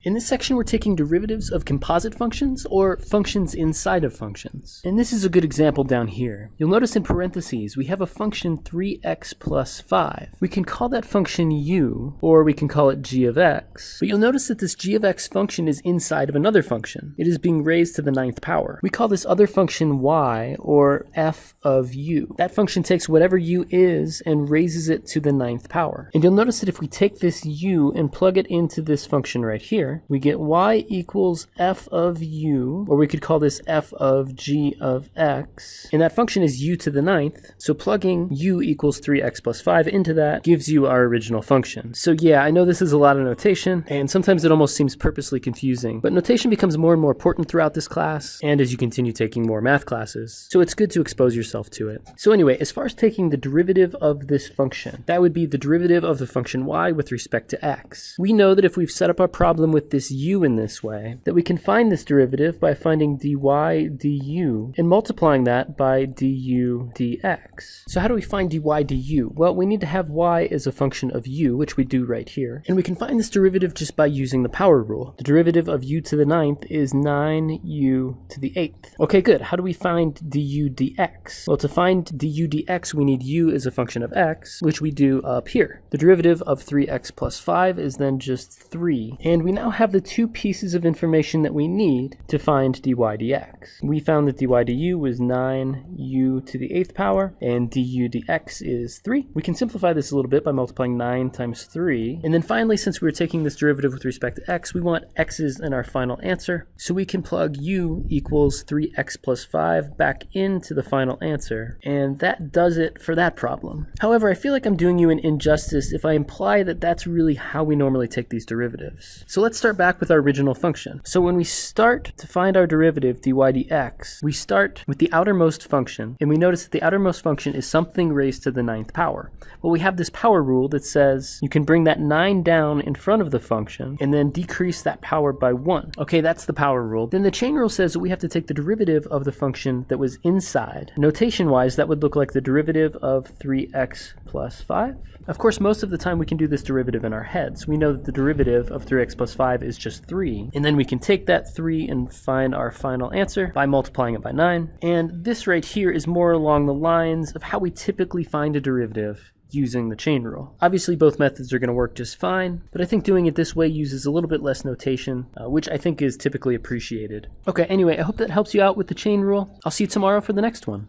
In this section, we're taking derivatives of composite functions, or functions inside of functions. And this is a good example down here. You'll notice in parentheses, we have a function 3x plus 5. We can call that function u, or we can call it g of x. But you'll notice that this g of x function is inside of another function. It is being raised to the 9th power. We call this other function y, or f of u. That function takes whatever u is and raises it to the 9th power. And you'll notice that if we take this u and plug it into this function right here, we get y equals f of u, or we could call this f of g of x, and that function is u to the 9th, so plugging u equals 3x plus 5 into that gives you our original function. So yeah, I know this is a lot of notation, and sometimes it almost seems purposely confusing, but notation becomes more and more important throughout this class, and as you continue taking more math classes, so it's good to expose yourself to it. So anyway, as far as taking the derivative of this function, that would be the derivative of the function y with respect to x. We know that if we've set up our problem with this u in this way, that we can find this derivative by finding dy du and multiplying that by du dx. So how do we find dy du? Well, we need to have y as a function of u, which we do right here, and we can find this derivative just by using the power rule. The derivative of u to the 9th is 9u to the 8th. Okay, good. How do we find du dx? Well, to find du dx, we need u as a function of x, which we do up here. The derivative of 3x plus 5 is then just 3, and we now have the two pieces of information that we need to find dy dx. We found that dy du was 9u to the 8th power, and du dx is 3. We can simplify this a little bit by multiplying 9 times 3. And then finally, since we were taking this derivative with respect to x, we want x's in our final answer. So we can plug u equals 3x plus 5 back into the final answer. And that does it for that problem. However, I feel like I'm doing you an injustice if I imply that that's really how we normally take these derivatives. So let's start back with our original function. So when we start to find our derivative dy dx, we start with the outermost function, and we notice that the outermost function is something raised to the 9th power. Well, we have this power rule that says you can bring that 9 down in front of the function and then decrease that power by 1. Okay, that's the power rule. Then the chain rule says that we have to take the derivative of the function that was inside. Notation-wise, that would look like the derivative of 3x plus 5. Of course, most of the time we can do this derivative in our heads. We know that the derivative of 3x plus 5 is just 3, and then we can take that 3 and find our final answer by multiplying it by 9. And this right here is more along the lines of how we typically find a derivative using the chain rule. Obviously, both methods are going to work just fine, but I think doing it this way uses a little bit less notation, which I think is typically appreciated. Okay, anyway, I hope that helps you out with the chain rule. I'll see you tomorrow for the next one.